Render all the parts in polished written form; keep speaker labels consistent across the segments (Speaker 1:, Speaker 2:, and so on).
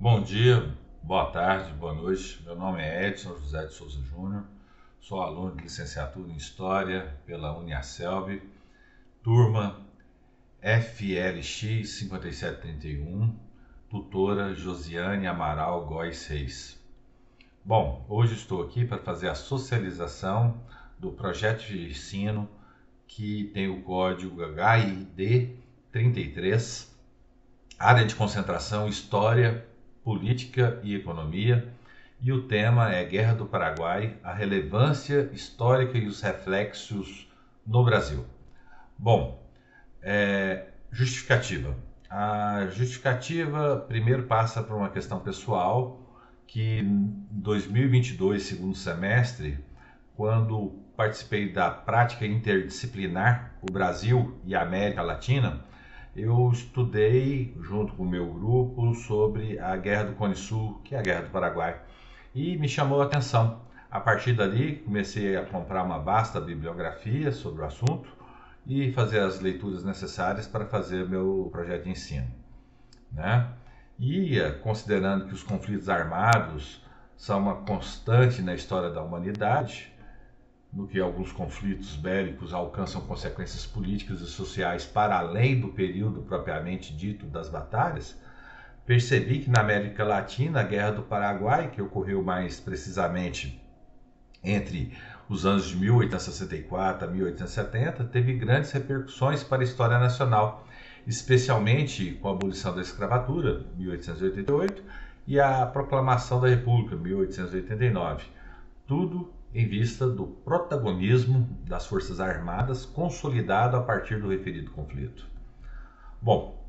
Speaker 1: Bom dia, boa tarde, boa noite. Meu nome é Edson José de Souza Júnior, sou aluno de licenciatura em História pela Uniaselv, turma FLX 5731, tutora Josiane Amaral Góes Reis. Bom, hoje estou aqui para fazer a socialização do projeto de ensino que tem o código HID 33, área de concentração História, Política e Economia, e o tema é Guerra do Paraguai, a relevância histórica e os reflexos no Brasil. Bom, justificativa. A justificativa primeiro passa por uma questão pessoal, que em 2022, segundo semestre, quando participei da prática interdisciplinar, o Brasil e a América Latina, eu estudei junto com o meu grupo sobre a Guerra do Cone Sul, que é a Guerra do Paraguai, e me chamou a atenção. A partir dali, comecei a comprar uma vasta bibliografia sobre o assunto e fazer as leituras necessárias para fazer meu projeto de ensino, né? E considerando que os conflitos armados são uma constante na história da humanidade, no que alguns conflitos bélicos alcançam consequências políticas e sociais para além do período propriamente dito das batalhas, percebi que na América Latina a Guerra do Paraguai, que ocorreu mais precisamente entre os anos de 1864 a 1870, teve grandes repercussões para a história nacional, especialmente com a abolição da escravatura, 1888, e a proclamação da República, 1889. Tudo em vista do protagonismo das Forças Armadas consolidado a partir do referido conflito. Bom,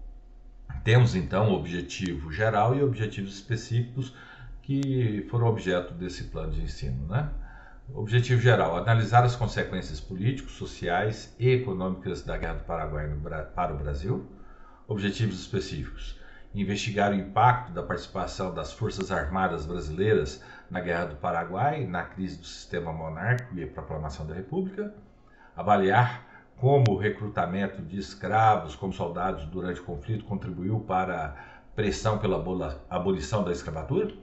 Speaker 1: temos então o objetivo geral e objetivos específicos que foram objeto desse plano de ensino, né? Objetivo geral: analisar as consequências políticos, sociais e econômicas da Guerra do Paraguai para o Brasil. Objetivos específicos: investigar o impacto da participação das Forças Armadas brasileiras na Guerra do Paraguai, na crise do sistema monárquico e a proclamação da República. Avaliar como o recrutamento de escravos como soldados durante o conflito contribuiu para a pressão pela abolição da escravatura.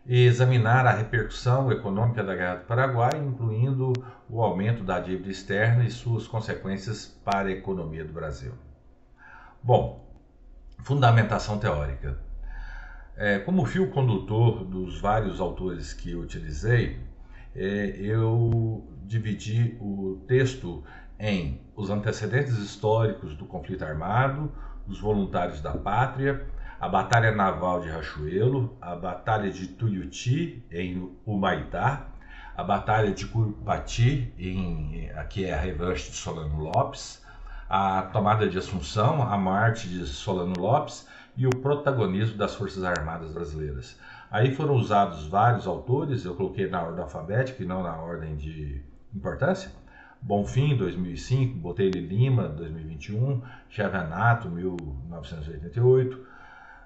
Speaker 1: E examinar a repercussão econômica da Guerra do Paraguai, incluindo o aumento da dívida externa e suas consequências para a economia do Brasil. Bom, fundamentação teórica. Como fio condutor dos vários autores que eu utilizei, eu dividi o texto em os antecedentes históricos do conflito armado, os voluntários da pátria, a Batalha Naval de Riachuelo, a Batalha de Tuiuti, em Humaitá, a Batalha de Curupati, que é a revanche de Solano Lopes, a tomada de Assunção, a morte de Solano Lopes e o protagonismo das Forças Armadas brasileiras. Aí foram usados vários autores, eu coloquei na ordem alfabética e não na ordem de importância. Bonfim, 2005, Botelho Lima, 2021, Chiavanato, 1988,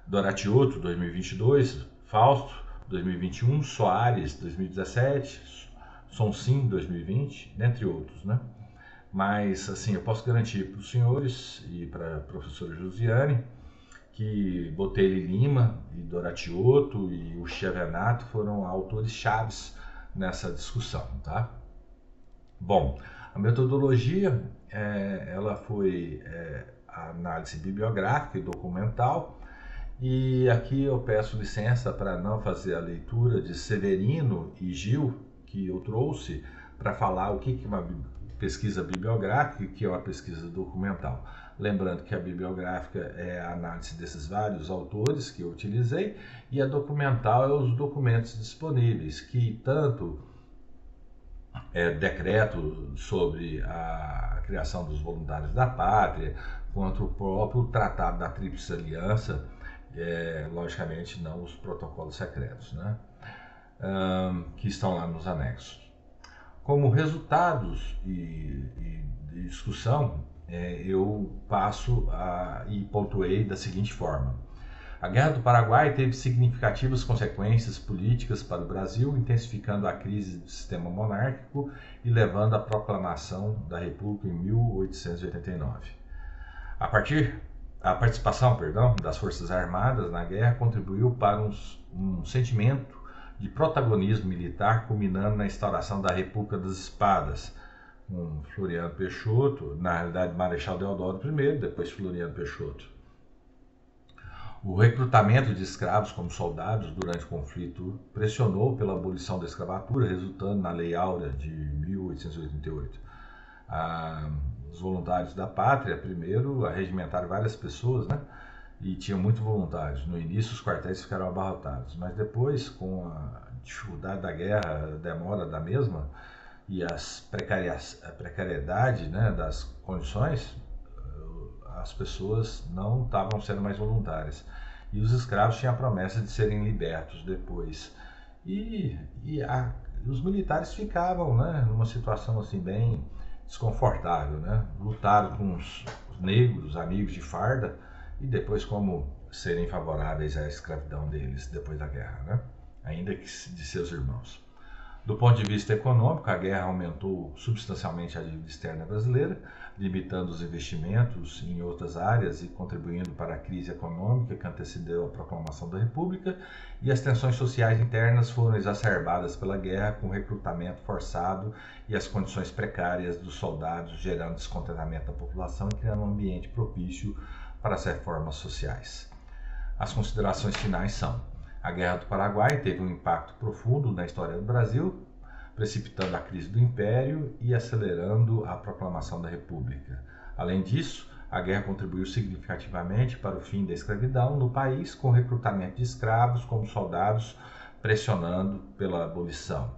Speaker 1: Doratioto, 2022, Fausto, 2021, Soares, 2017, Sonsim, 2020, dentre outros, né? Mas, assim, eu posso garantir para os senhores e para a professora Josiane que Botelho Lima e Doratioto e o Chiavanato foram autores chaves nessa discussão, tá? Bom, a metodologia, ela foi a análise bibliográfica e documental, e aqui eu peço licença para não fazer a leitura de Severino e Gil, que eu trouxe para falar o que é uma pesquisa bibliográfica e o que é uma pesquisa documental. Lembrando que a bibliográfica é a análise desses vários autores que eu utilizei, e a documental é os documentos disponíveis, que tanto decreto sobre a criação dos voluntários da pátria, quanto o próprio Tratado da Tríplice Aliança, logicamente não os protocolos secretos, né? Que estão lá nos anexos. Como resultados e discussão, eu passo e pontuei da seguinte forma: a Guerra do Paraguai teve significativas consequências políticas para o Brasil, intensificando a crise do sistema monárquico e levando à proclamação da República em 1889. A partir A participação, perdão, das Forças Armadas na guerra contribuiu para um sentimento de protagonismo militar, culminando na instauração da República das Espadas, com Floriano Peixoto, na realidade Marechal Deodoro I, depois Floriano Peixoto. O recrutamento de escravos como soldados durante o conflito pressionou pela abolição da escravatura, resultando na Lei Áurea de 1888. Os voluntários da pátria, primeiro, arregimentaram várias pessoas, né? E tinham muitos voluntários. No início, os quartéis ficaram abarrotados, mas depois, com a dificuldade da guerra, a demora da mesma e a precariedade, né, das condições, as pessoas não estavam sendo mais voluntárias. E os escravos tinham a promessa de serem libertos depois. Os militares ficavam, né, numa situação assim bem desconfortável, né? Lutaram com os negros, amigos de farda, e depois como serem favoráveis à escravidão deles depois da guerra, né? Ainda que de seus irmãos. Do ponto de vista econômico, a guerra aumentou substancialmente a dívida externa brasileira, limitando os investimentos em outras áreas e contribuindo para a crise econômica que antecedeu a proclamação da República, e as tensões sociais internas foram exacerbadas pela guerra, com o recrutamento forçado e as condições precárias dos soldados, gerando descontentamento da população e criando um ambiente propício para as reformas sociais. As considerações finais são: a Guerra do Paraguai teve um impacto profundo na história do Brasil, precipitando a crise do Império e acelerando a proclamação da República. Além disso, a guerra contribuiu significativamente para o fim da escravidão no país, com o recrutamento de escravos como soldados, pressionando pela abolição.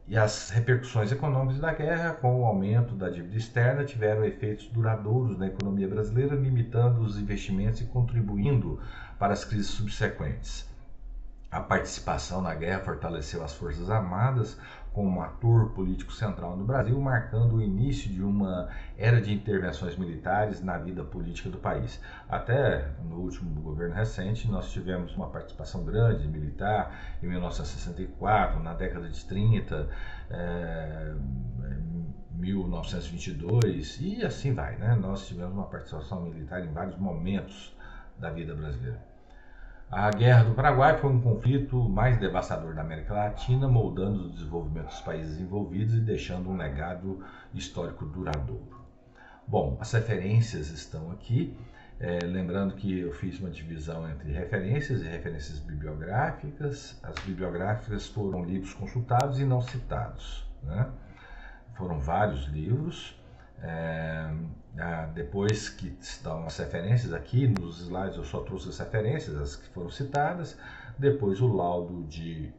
Speaker 1: E as repercussões econômicas da guerra, com o aumento da dívida externa, tiveram efeitos duradouros na economia brasileira, limitando os investimentos e contribuindo para as crises subsequentes. A participação na guerra fortaleceu as Forças Armadas como um ator político central no Brasil, marcando o início de uma era de intervenções militares na vida política do país. Até no último governo recente, nós tivemos uma participação grande militar em 1964, na década de 30, 1922, e assim vai, né? Nós tivemos uma participação militar em vários momentos da vida brasileira. A Guerra do Paraguai foi um conflito mais devastador da América Latina, moldando o desenvolvimento dos países envolvidos e deixando um legado histórico duradouro. Bom, as referências estão aqui, lembrando que eu fiz uma divisão entre referências e referências bibliográficas. As bibliográficas foram livros consultados e não citados, né? Foram vários livros. Depois que estão as referências aqui nos slides, eu só trouxe as referências, as que foram citadas, depois o laudo de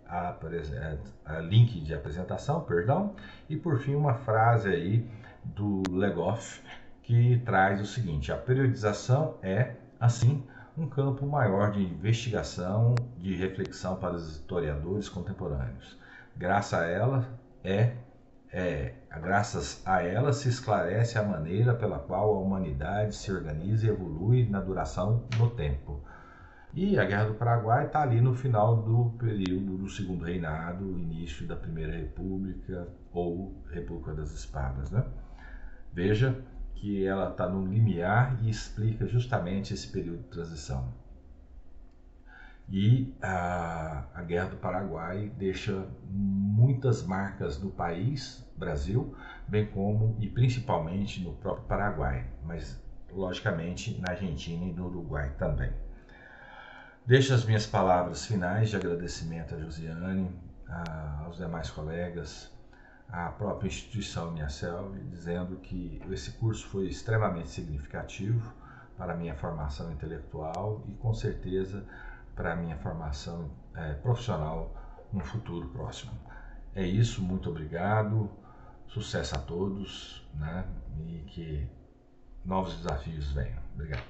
Speaker 1: link de apresentação, perdão, e por fim uma frase aí do Legoff que traz o seguinte: a periodização é, assim, um campo maior de investigação, de reflexão para os historiadores contemporâneos. Graças a ela se esclarece a maneira pela qual a humanidade se organiza e evolui na duração do tempo. E a Guerra do Paraguai está ali no final do período do Segundo Reinado, início da Primeira República ou República das Espadas, né? Veja que ela está no limiar e explica justamente esse período de transição. E a Guerra do Paraguai deixa muitas marcas no país, Brasil, bem como e principalmente no próprio Paraguai, mas logicamente na Argentina e no Uruguai também. Deixo as minhas palavras finais de agradecimento a Josiane, aos demais colegas, à própria instituição Uniaselv, dizendo que esse curso foi extremamente significativo para a minha formação intelectual e com certeza para a minha formação profissional no futuro próximo. É isso, muito obrigado, sucesso a todos, né? E que novos desafios venham. Obrigado.